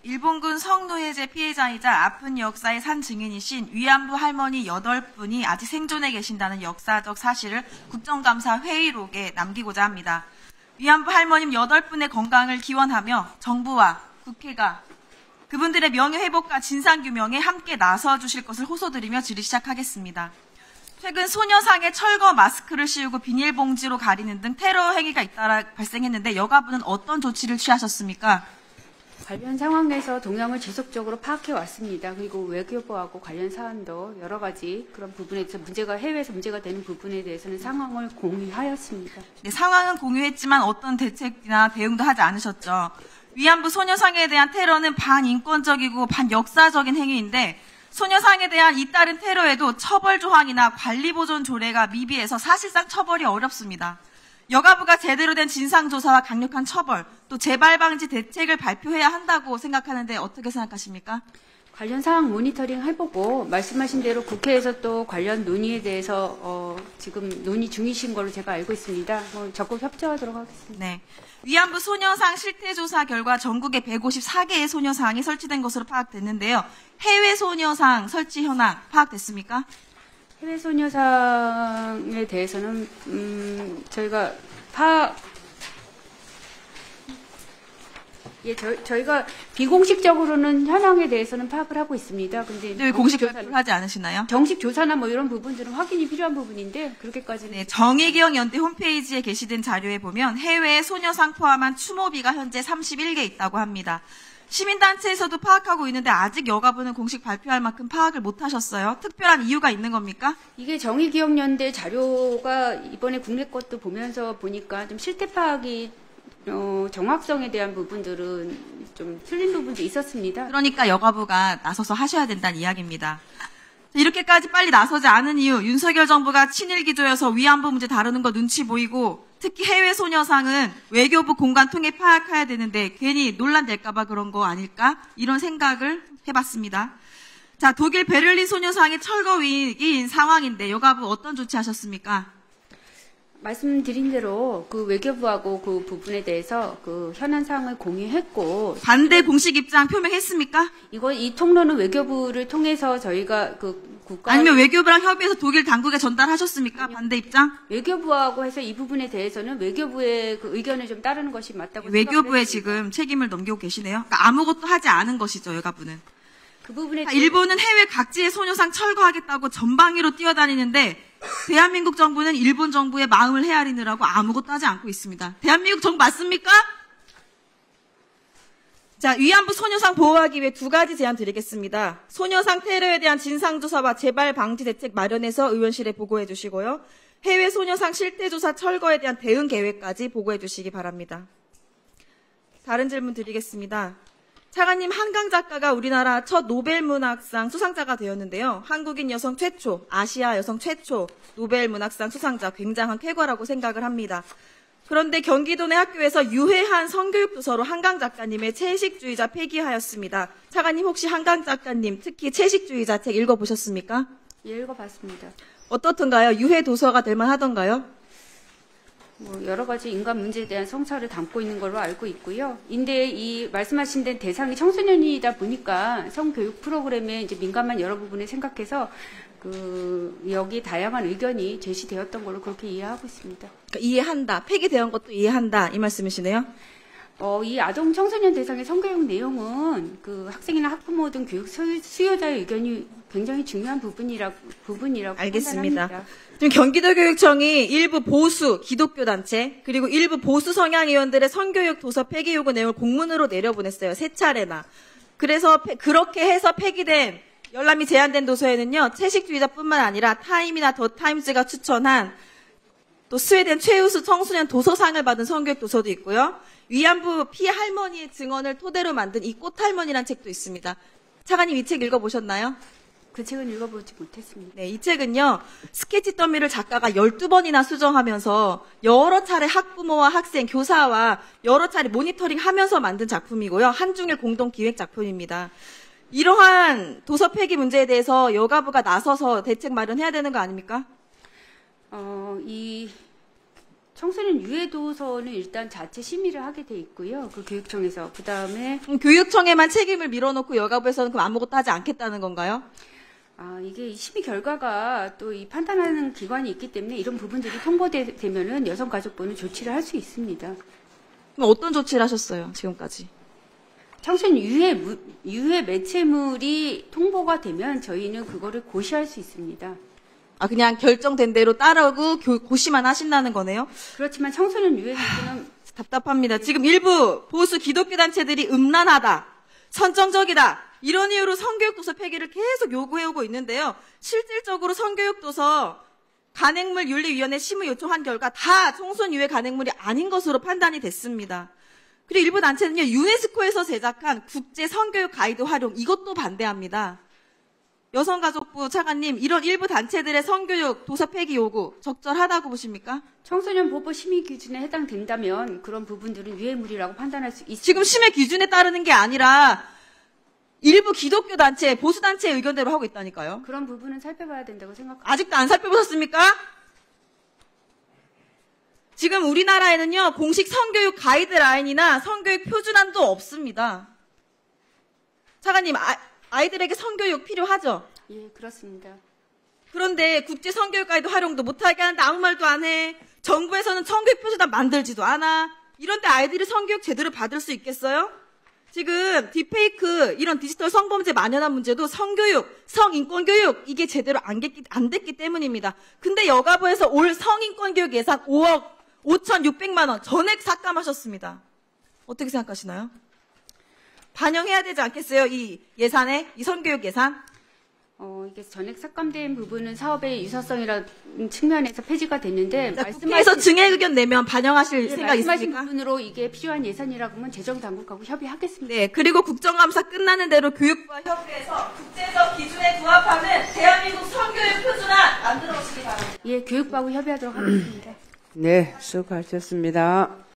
일본군 성노예제 피해자이자 아픈 역사의 산 증인이신 위안부 할머니 8분이 아직 생존해 계신다는 역사적 사실을 국정감사 회의록에 남기고자 합니다. 위안부 할머님 8분의 건강을 기원하며 정부와 국회가 그분들의 명예회복과 진상규명에 함께 나서주실 것을 호소드리며 질의 시작하겠습니다. 최근 소녀상에 철거 마스크를 씌우고 비닐봉지로 가리는 등 테러 행위가 잇따라 발생했는데 여가부는 어떤 조치를 취하셨습니까? 관련 상황에서 동향을 지속적으로 파악해 왔습니다. 그리고 외교부하고 관련 사안도 여러 가지 그런 부분에 대해서 해외에서 문제가 되는 부분에 대해서는 상황을 공유하였습니다. 네, 상황은 공유했지만 어떤 대책이나 대응도 하지 않으셨죠. 위안부 소녀상에 대한 테러는 반인권적이고 반역사적인 행위인데 소녀상에 대한 잇따른 테러에도 처벌 조항이나 관리보존 조례가 미비해서 사실상 처벌이 어렵습니다. 여가부가 제대로 된 진상조사와 강력한 처벌, 또 재발 방지 대책을 발표해야 한다고 생각하는데 어떻게 생각하십니까? 관련 사항 모니터링 해보고 말씀하신 대로 국회에서 또 관련 논의에 대해서 지금 논의 중이신 걸로 제가 알고 있습니다. 적극 협조하도록 하겠습니다. 네. 위안부 소녀상 실태조사 결과 전국에 154개의 소녀상이 설치된 것으로 파악됐는데요. 해외 소녀상 설치 현황 파악됐습니까? 해외 소녀상에 대해서는 저희가 저희가 비공식적으로는 현황에 대해서는 파악을 하고 있습니다. 근데 왜 공식 발표를 하지 않으시나요? 정식 조사나 뭐 이런 부분들은 확인이 필요한 부분인데 그렇게까지는. 네, 정의기억연대 홈페이지에 게시된 자료에 보면 해외에 소녀상 포함한 추모비가 현재 31개 있다고 합니다. 시민단체에서도 파악하고 있는데 아직 여가부는 공식 발표할 만큼 파악을 못하셨어요. 특별한 이유가 있는 겁니까? 이게 정의기억연대 자료가 이번에 국내 것도 보면서 보니까 좀 실태 파악이 정확성에 대한 부분들은 좀 틀린 부분도 있었습니다. 그러니까 여가부가 나서서 하셔야 된다는 이야기입니다. 이렇게까지 빨리 나서지 않은 이유, 윤석열 정부가 친일 기조여서 위안부 문제 다루는 거 눈치 보이고 특히 해외 소녀상은 외교부 공간 통해 파악해야 되는데 괜히 논란될까봐 그런 거 아닐까? 이런 생각을 해봤습니다. 자, 독일 베를린 소녀상이 철거 위기인 상황인데 여가부 어떤 조치하셨습니까? 말씀드린 대로 그 외교부하고 그 부분에 대해서 그 현안 사항을 공유했고 반대 공식 입장 표명했습니까? 이 통로는 외교부를 통해서 저희가 그 국가 아니면 외교부랑 협의해서 독일 당국에 전달하셨습니까? 반대 입장? 외교부하고 해서 이 부분에 대해서는 외교부의 그 의견을 좀 따르는 것이 맞다고 외교부에 지금 책임을 넘기고 계시네요. 그러니까 아무것도 하지 않은 것이죠, 여가부는. 그 부분에 일본은 해외 각지의 소녀상 철거하겠다고 전방위로 뛰어다니는데 대한민국 정부는 일본 정부의 마음을 헤아리느라고 아무것도 하지 않고 있습니다. 대한민국 정부 맞습니까? 자, 위안부 소녀상 보호하기 위해 2가지 제안 드리겠습니다. 소녀상 테러에 대한 진상조사와 재발 방지 대책 마련해서 의원실에 보고해 주시고요. 해외 소녀상 실태조사 철거에 대한 대응 계획까지 보고해 주시기 바랍니다. 다른 질문 드리겠습니다. 차관님, 한강 작가가 우리나라 첫 노벨문학상 수상자가 되었는데요. 한국인 여성 최초, 아시아 여성 최초 노벨문학상 수상자, 굉장한 쾌거라고 생각을 합니다. 그런데 경기도 내 학교에서 유해한 성교육 도서로 한강 작가님의 채식주의자 폐기하였습니다. 차관님, 혹시 한강 작가님 특히 채식주의자 책 읽어보셨습니까? 예, 읽어봤습니다. 어떻던가요? 유해 도서가 될 만하던가요? 여러 가지 인간 문제에 대한 성찰을 담고 있는 걸로 알고 있고요. 근데 이 말씀하신 데 대상이 청소년이다 보니까 성교육 프로그램에 이제 민감한 여러 부분을 생각해서 여기 다양한 의견이 제시되었던 걸로 그렇게 이해하고 있습니다. 그러니까 이해한다. 폐기되는 것도 이해한다. 이 말씀이시네요. 이 아동 청소년 대상의 성교육 내용은 그 학생이나 학부모 등 교육 수요자의 의견이 굉장히 중요한 부분이라고 알겠습니다. 판단합니다. 지금 경기도교육청이 일부 보수 기독교 단체 그리고 일부 보수 성향 의원들의 성교육 도서 폐기 요구 내용을 공문으로 내려보냈어요. 3차례나. 그래서 그렇게 해서 폐기된 열람이 제한된 도서에는요. 채식주의자뿐만 아니라 타임이나 더 타임즈가 추천한 또 스웨덴 최우수 청소년 도서상을 받은 성교육 도서도 있고요. 위안부 피해 할머니의 증언을 토대로 만든 이 꽃할머니란 책도 있습니다. 차관님, 이 책 읽어보셨나요? 그 책은 읽어보지 못했습니다. 네, 이 책은요, 스케치 더미를 작가가 12번이나 수정하면서 여러 차례 학부모와 학생, 교사와 여러 차례 모니터링 하면서 만든 작품이고요. 한중일 공동 기획 작품입니다. 이러한 도서 폐기 문제에 대해서 여가부가 나서서 대책 마련해야 되는 거 아닙니까? 청소년 유해 도서는 일단 자체 심의를 하게 돼 있고요. 그 교육청에서 그다음에 교육청에만 책임을 밀어놓고 여가부에서는 그럼 아무것도 하지 않겠다는 건가요? 이게 심의 결과가 또 이 판단하는 기관이 있기 때문에 이런 부분들이 통보되면은 여성가족부는 조치를 할 수 있습니다. 그럼 어떤 조치를 하셨어요, 지금까지? 청소년 유해 매체물이 통보가 되면 저희는 그거를 고시할 수 있습니다. 그냥 결정된 대로 따르고 고시만 하신다는 거네요? 그렇지만 청소년 유해 매체는 답답합니다. 지금 일부 보수 기독교 단체들이 음란하다, 선정적이다, 이런 이유로 성교육도서 폐기를 계속 요구해오고 있는데요. 실질적으로 성교육도서 간행물윤리위원회 심의 요청한 결과 다 청소년 유해 간행물이 아닌 것으로 판단이 됐습니다. 그리고 일부 단체는요, 유네스코에서 제작한 국제 성교육 가이드 활용, 이것도 반대합니다. 여성가족부 차관님, 이런 일부 단체들의 성교육 도서 폐기 요구 적절하다고 보십니까? 청소년 보호 심의 기준에 해당된다면 그런 부분들은 유해물이라고 판단할 수 있습니다. 지금 심의 기준에 따르는 게 아니라 일부 기독교 단체, 보수 단체의 의견대로 하고 있다니까요. 그런 부분은 살펴봐야 된다고 생각합니다. 아직도 안 살펴보셨습니까? 지금 우리나라에는요, 공식 성교육 가이드라인이나 성교육 표준안도 없습니다. 차관님, 아이들에게 성교육 필요하죠? 예, 그렇습니다. 그런데 국제 성교육 가이드 활용도 못하게 하는데 아무 말도 안 해. 정부에서는 성교육 표준안 만들지도 않아. 이런데 아이들이 성교육 제대로 받을 수 있겠어요? 지금 딥페이크, 이런 디지털 성범죄 만연한 문제도 성교육, 성인권교육, 이게 제대로 안 됐기 때문입니다. 근데 여가부에서 올 성인권교육 예산 5억 5,600만 원 전액 삭감하셨습니다. 어떻게 생각하시나요? 반영해야 되지 않겠어요? 이 예산에, 이 성교육 예산? 이게 전액 삭감된 부분은 사업의 유사성이라는 측면에서 폐지가 됐는데 국회에서 증액 의견 내면 반영하실 생각 말씀하신 있습니까? 부분으로 이게 필요한 예산이라고 하면 재정당국하고 협의하겠습니다. 네, 그리고 국정감사 끝나는 대로 교육부와 협의해서 국제적 기준에 부합하는 대한민국 성교육 표준안 만들어 보시기 바랍니다. 예, 교육부하고 협의하도록 하겠습니다. 네, 수고하셨습니다.